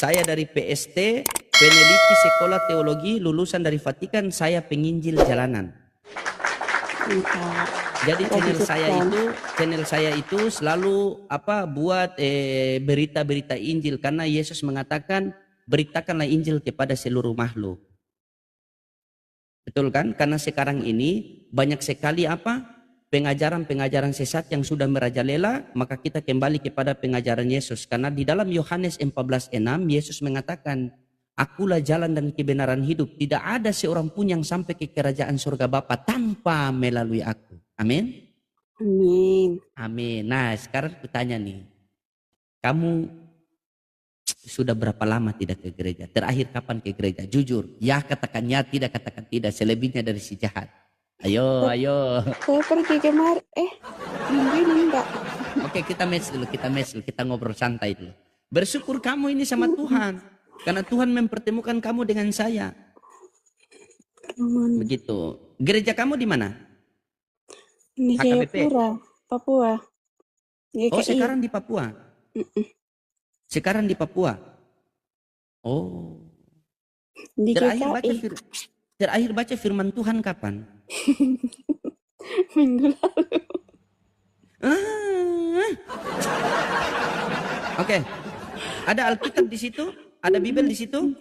Saya dari PST, peneliti sekolah teologi, lulusan dari Vatikan, saya penginjil jalanan. Jadi channel saya itu selalu buat berita-berita Injil, karena Yesus mengatakan beritakanlah Injil kepada seluruh makhluk. Betul kan? Karena sekarang ini banyak sekali pengajaran-pengajaran sesat yang sudah merajalela, maka kita kembali kepada pengajaran Yesus. Karena di dalam Yohanes 14:6 Yesus mengatakan, akulah jalan dan kebenaran hidup. Tidak ada seorang pun yang sampai ke kerajaan surga Bapa tanpa melalui aku. Amin. Amin. Amin. Nah, sekarang kutanya nih. Kamu sudah berapa lama tidak ke gereja? Terakhir kapan ke gereja? Jujur. Ya katakan ya, tidak katakan tidak. Selebihnya dari si jahat. Ayo. Saya pergi kemarin. Minggu ini enggak. Oke, kita match dulu. Kita ngobrol santai dulu. Bersyukur kamu ini sama Tuhan. Karena Tuhan mempertemukan kamu dengan saya. Begitu. Gereja kamu di mana? Di Jayapura, Papua. GKI. Oh, sekarang di Papua? Sekarang di Papua? Oh. Di Terakhir baca firman Tuhan kapan? Minggu lalu. Oke. Ada Alkitab di situ? Ada Bibel di situ?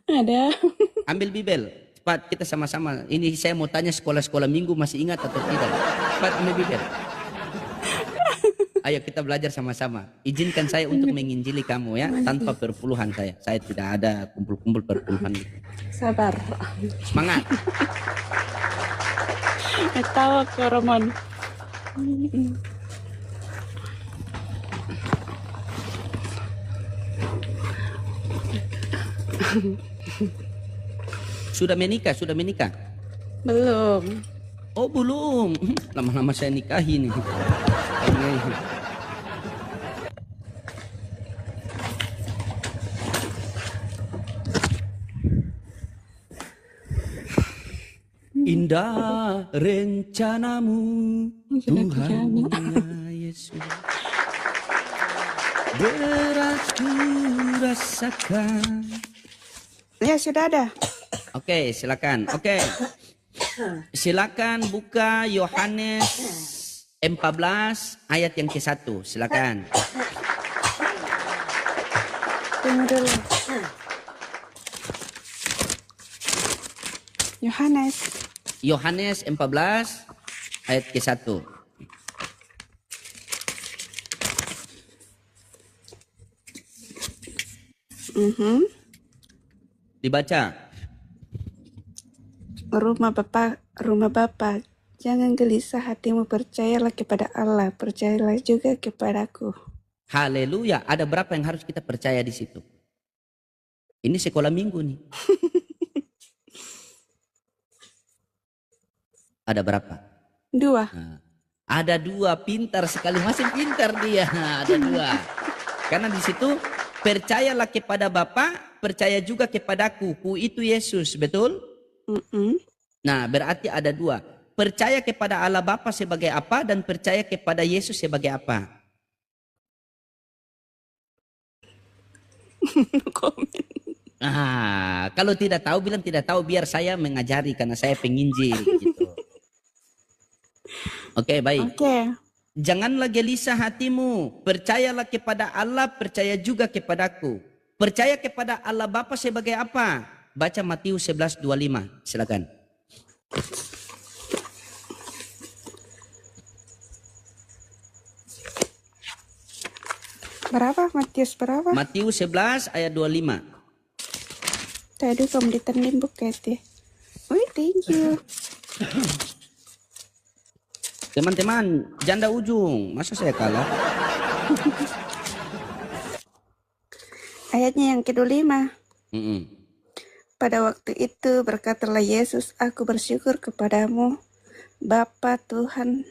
Ada. Ambil Bibel. Cepat, kita sama-sama. Ini saya mau tanya sekolah-sekolah minggu masih ingat atau tidak? Cepat ambil Bibel. Ayo kita belajar sama-sama. Izinkan saya untuk menginjili kamu ya, tanpa perpuluhan saya. Saya tidak ada kumpul-kumpul perpuluhan. Sabar. Semangat. Tawa ke Roman. Sudah menikah? Belum. Oh belum. Lama-lama saya nikahi nih. Indah rencanamu Tuhan Yesus, berat ku rasakan. Ya sudah ada. Oke, silakan. Oke. Silakan buka Yohanes 14 ayat yang ke-1. Silakan. Tunggu dulu. Yohanes 14 ayat ke-1. Dibaca. Rumah Bapa, jangan gelisah hatimu, percayalah kepada Allah, percayalah juga kepadaku. Haleluya. Ada berapa yang harus kita percaya di situ? Ini sekolah minggu nih. Ada berapa? 2. Nah, ada 2, pintar sekali, masih pintar dia. Ada 2. Karena di situ percayalah kepada Bapa, percaya juga kepadaku. Ku itu Yesus, betul? Nah, berarti ada 2. Percaya kepada Allah Bapa sebagai apa dan percaya kepada Yesus sebagai apa? Kalau tidak tahu bilang tidak tahu, biar saya mengajari karena saya penginjil gitu. Oke, baik. Janganlah gelisah hatimu, percayalah kepada Allah, percaya juga kepadaku. Percaya kepada Allah Bapa sebagai apa? Baca Matius 11:25, silakan. Berapa? Matius berapa? Matius 11 ayat 25. Tadi kamu diternim buket ya. Wih, thank you. Teman-teman, janda ujung, masa saya kalah? Ayatnya yang ke-25. Pada waktu itu berkatalah Yesus, aku bersyukur kepadamu, Bapa Tuhan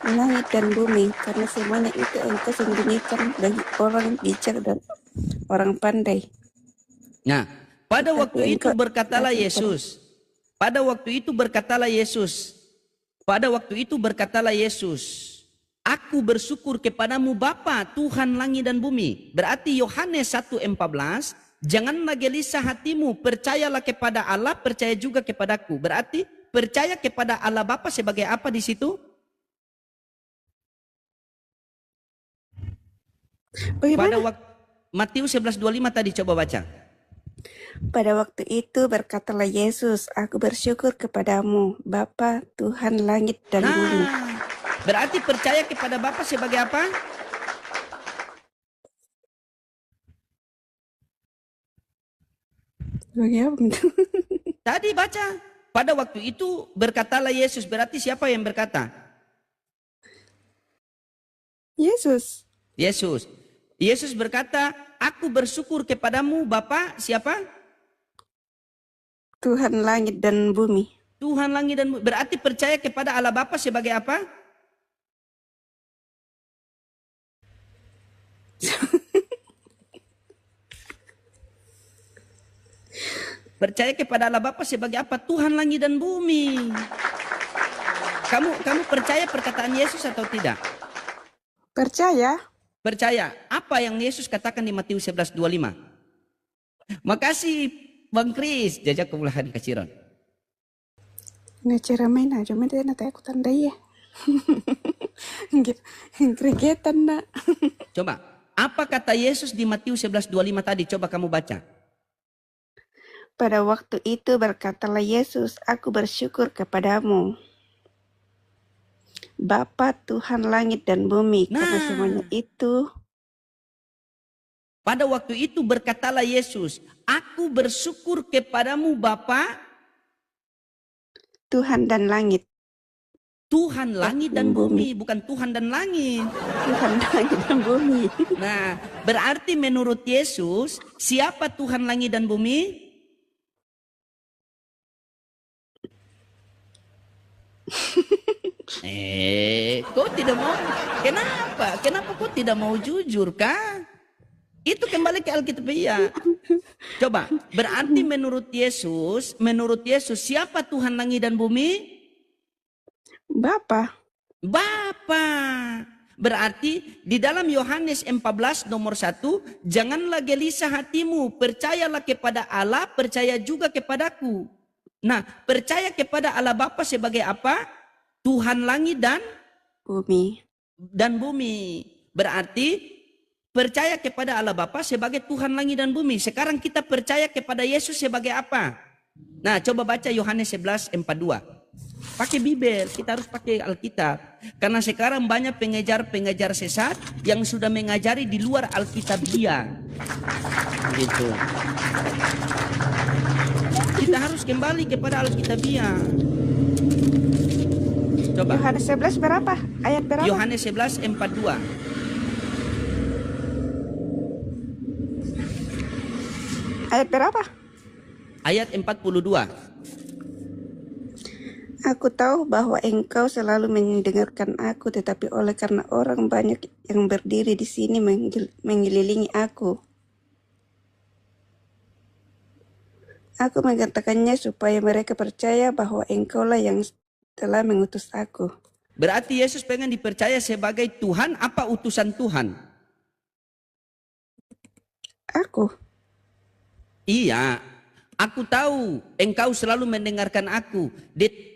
langit dan bumi, karena semuanya itu engkau sembunyikan bagi orang bijak dan orang pandai. Nah, pada waktu itu berkatalah Yesus. Pada waktu itu berkatalah Yesus. Pada waktu itu berkatalah Yesus, aku bersyukur kepadamu Bapa Tuhan langit dan bumi. Berarti Yohanes 1:14 Janganlah gelisah hatimu, percayalah kepada Allah, percaya juga kepadaku. Berarti percaya kepada Allah Bapa sebagai apa di situ? Pada Bagaimana? waktu Matius 11:25 tadi, coba baca. Pada waktu itu berkatalah Yesus, aku bersyukur kepadamu, Bapa Tuhan langit dan bumi. Nah, berarti percaya kepada Bapa sebagai apa? Bagaimana? Tadi baca. Pada waktu itu berkatalah Yesus, berarti siapa yang berkata? Yesus, Yesus. Yesus berkata, aku bersyukur kepadamu Bapa, siapa? Tuhan langit dan bumi. Tuhan langit dan bumi. Berarti percaya kepada Allah Bapa sebagai apa? Percaya kepada Allah Bapa sebagai apa? Tuhan langit dan bumi. Kamu percaya perkataan Yesus atau tidak? Percaya? Percaya. Apa yang Yesus katakan di Matius 11:25? Makasih Bang Kris, jajak kemulahan keciron. Nah, cara main aja, main nanti aku tandai ya. Gregetan nak. Coba, apa kata Yesus di Matius 11:25 tadi? Coba kamu baca. Pada waktu itu berkatalah Yesus, aku bersyukur kepadamu, Bapa Tuhan langit dan bumi, karena semuanya itu. Pada waktu itu berkatalah Yesus, aku bersyukur kepadamu Bapa Tuhan dan langit. Tuhan langit dan bumi, bukan Tuhan dan langit. Tuhan langit dan bumi. Nah, berarti menurut Yesus, siapa Tuhan langit dan bumi? Kau tidak mau? Kenapa? Kenapa kau tidak mau jujur, kah? Itu kembali ke Alkitabiah. Coba, berarti menurut Yesus siapa Tuhan langit dan bumi? Bapa. Bapa. Berarti di dalam Yohanes 14 nomor 1, janganlah gelisah hatimu, percayalah kepada Allah, percaya juga kepadaku. Nah, percaya kepada Allah Bapa sebagai apa? Tuhan langit dan bumi. Berarti percaya kepada Allah Bapa sebagai Tuhan langit dan bumi. Sekarang kita percaya kepada Yesus sebagai apa? Nah, coba baca Yohanes 11:42. Pakai Bible, kita harus pakai Alkitab. Karena sekarang banyak pengajar-pengajar sesat yang sudah mengajari di luar Alkitabiah. Gitu. Kita harus kembali kepada Alkitabiah. Coba. Yohanes 11 berapa? Ayat berapa? Yohanes 11:42. Ayat berapa? Ayat 42. Aku tahu bahwa engkau selalu mendengarkan aku, tetapi oleh karena orang banyak yang berdiri di sini mengelilingi aku, aku mengatakannya supaya mereka percaya bahwa engkaulah yang telah mengutus aku. Berarti Yesus pengen dipercaya sebagai Tuhan apa utusan Tuhan? Aku. Iya, aku tahu engkau selalu mendengarkan aku.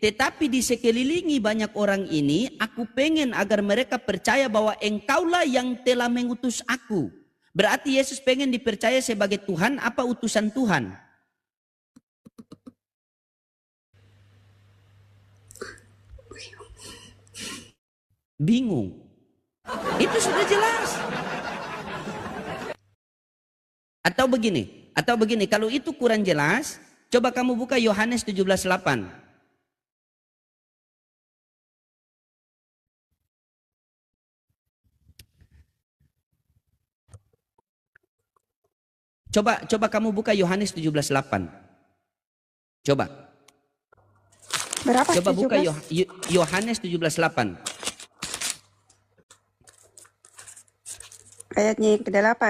Tetapi di sekelilingi banyak orang ini, aku pengen agar mereka percaya bahwa engkaulah yang telah mengutus aku. Berarti Yesus pengen dipercaya sebagai Tuhan apa utusan Tuhan? Bingung. Itu sudah jelas. Atau begini, kalau itu kurang jelas, coba kamu buka Yohanes 17:8. Coba kamu buka Yohanes 17:8. Coba. Berapa? Coba 17? buka Yohanes 17:8. Ayatnya yang ke-8.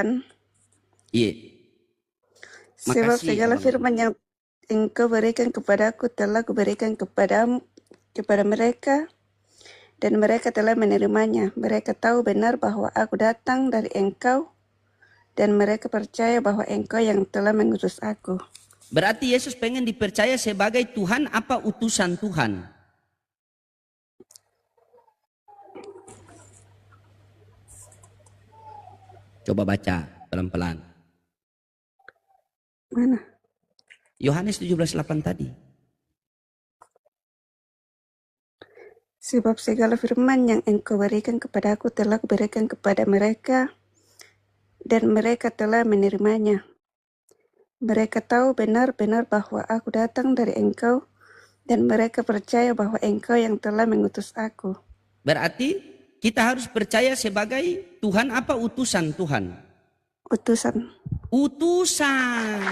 Iya. Sebab Makasih, segala Abang. firman yang engkau berikan kepadaku telah kuberikan kepada mereka, dan mereka telah menerimanya. Mereka tahu benar bahwa aku datang dari engkau, dan mereka percaya bahwa Engkau yang telah mengutus aku. Berarti Yesus pengen dipercaya sebagai Tuhan apa utusan Tuhan? Coba baca pelan-pelan. Mana? Yohanes 17:8 tadi. Sebab segala firman yang Engkau berikan kepadaku telah kuberikan kepada mereka, dan mereka telah menerimanya. Mereka tahu benar-benar bahwa aku datang dari Engkau, dan mereka percaya bahwa Engkau yang telah mengutus aku. Berarti kita harus percaya sebagai Tuhan apa utusan Tuhan? Utusan. Utusan.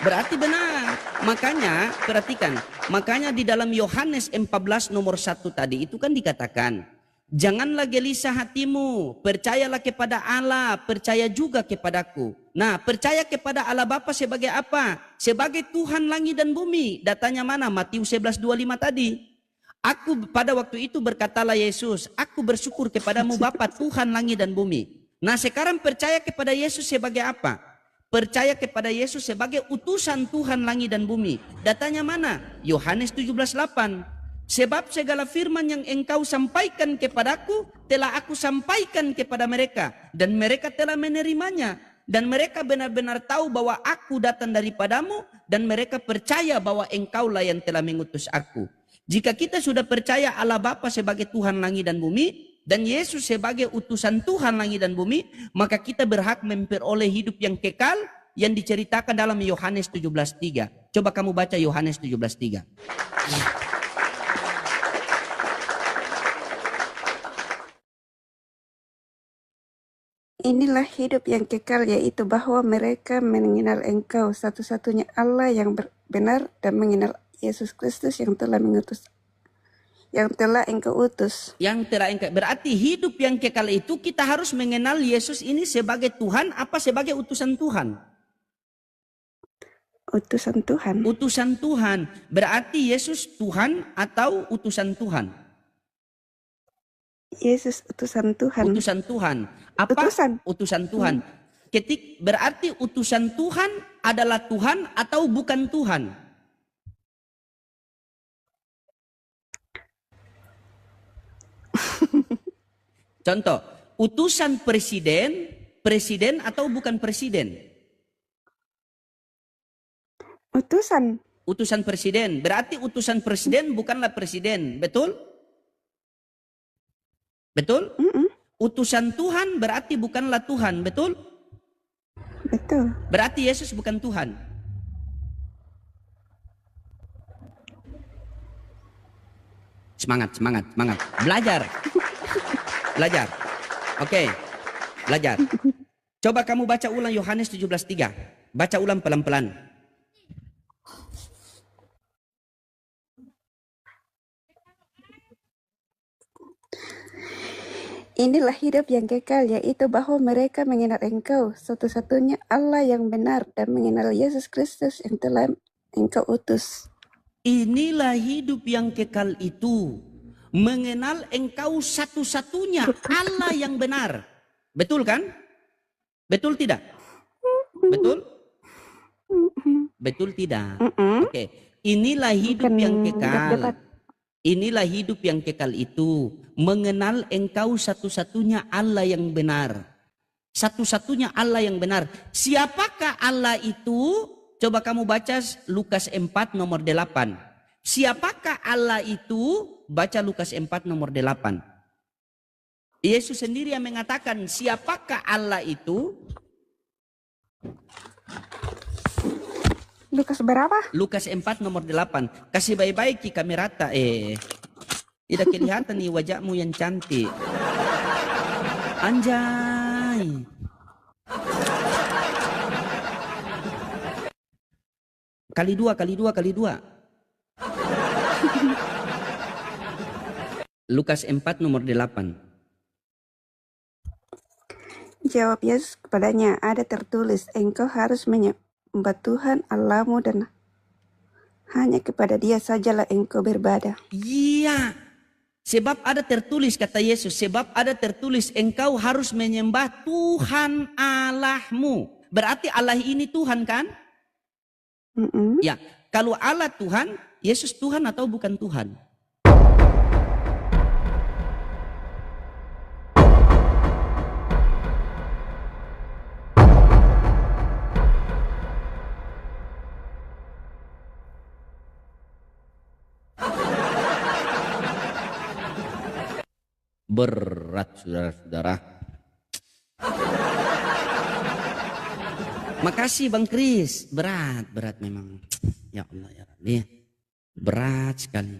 Berarti benar. Makanya perhatikan. Makanya di dalam Yohanes 14 nomor 1 tadi itu kan dikatakan, janganlah gelisah hatimu, percayalah kepada Allah, percaya juga kepadaku. Nah, percaya kepada Allah Bapa sebagai apa? Sebagai Tuhan langit dan bumi. Datanya mana? Matius 11:25 tadi. Aku pada waktu itu berkatalah Yesus, aku bersyukur kepadamu Bapa Tuhan langit dan bumi. Nah, sekarang percaya kepada Yesus sebagai apa? Percaya kepada Yesus sebagai utusan Tuhan langit dan bumi. Datanya mana? Yohanes 17:8. Sebab segala firman yang engkau sampaikan kepadaku telah aku sampaikan kepada mereka, dan mereka telah menerimanya, dan mereka benar-benar tahu bahwa aku datang daripadamu, dan mereka percaya bahwa engkaulah yang telah mengutus aku. Jika kita sudah percaya Allah Bapa sebagai Tuhan langit dan bumi, dan Yesus sebagai utusan Tuhan langit dan bumi, maka kita berhak memperoleh hidup yang kekal yang diceritakan dalam Yohanes 17:3. Coba kamu baca Yohanes 17:3. Inilah hidup yang kekal, yaitu bahwa mereka mengenal Engkau satu-satunya Allah yang benar, dan mengenal Yesus Kristus yang telah Engkau utus. Berarti hidup yang kekal itu kita harus mengenal Yesus ini sebagai Tuhan apa sebagai utusan Tuhan? Utusan Tuhan. Utusan Tuhan. Berarti Yesus Tuhan atau utusan Tuhan? Yesus utusan Tuhan. Utusan Tuhan. Apa? Utusan Tuhan. Berarti utusan Tuhan adalah Tuhan atau bukan Tuhan? Contoh, utusan presiden atau bukan presiden? Utusan presiden. Berarti utusan presiden bukanlah presiden, betul? Betul? Utusan Tuhan berarti bukanlah Tuhan, betul? Betul. Berarti Yesus bukan Tuhan. Semangat. Belajar. Oke. Belajar. Coba kamu baca ulang Yohanes 17:3. Baca ulang pelan-pelan. Inilah hidup yang kekal, yaitu bahwa mereka mengenal Engkau satu-satunya Allah yang benar, dan mengenal Yesus Kristus yang telah Engkau utus. Inilah hidup yang kekal itu, mengenal Engkau satu-satunya Allah yang benar. Betul kan? Betul tidak? Betul? Betul tidak? Oke. Inilah hidup yang kekal. Inilah hidup yang kekal itu, mengenal Engkau satu-satunya Allah yang benar. Satu-satunya Allah yang benar. Siapakah Allah itu? Coba kamu baca Lukas 4 nomor 8. Siapakah Allah itu? Baca Lukas 4 nomor 8. Yesus sendiri yang mengatakan siapakah Allah itu? Lukas berapa? Lukas 4 nomor 8. Kasih baik-baik ki kamerata. Tidak kelihatan nih wajahmu yang cantik. Anjay. Kali dua. Lukas 4 nomor 8. Jawab Yesus kepadanya, ada tertulis, engkau harus menyembah Tuhan Allahmu, dan hanya kepada Dia sajalah engkau beribadah. Iya. Sebab ada tertulis, kata Yesus, sebab ada tertulis engkau harus menyembah Tuhan Allahmu. Berarti Allah ini Tuhan kan? Ya, kalau Allah Tuhan, Yesus Tuhan atau bukan Tuhan? Berat saudara-saudara. Makasih Bang Kris, berat memang. Ya Allah ya Rabbi, berat sekali.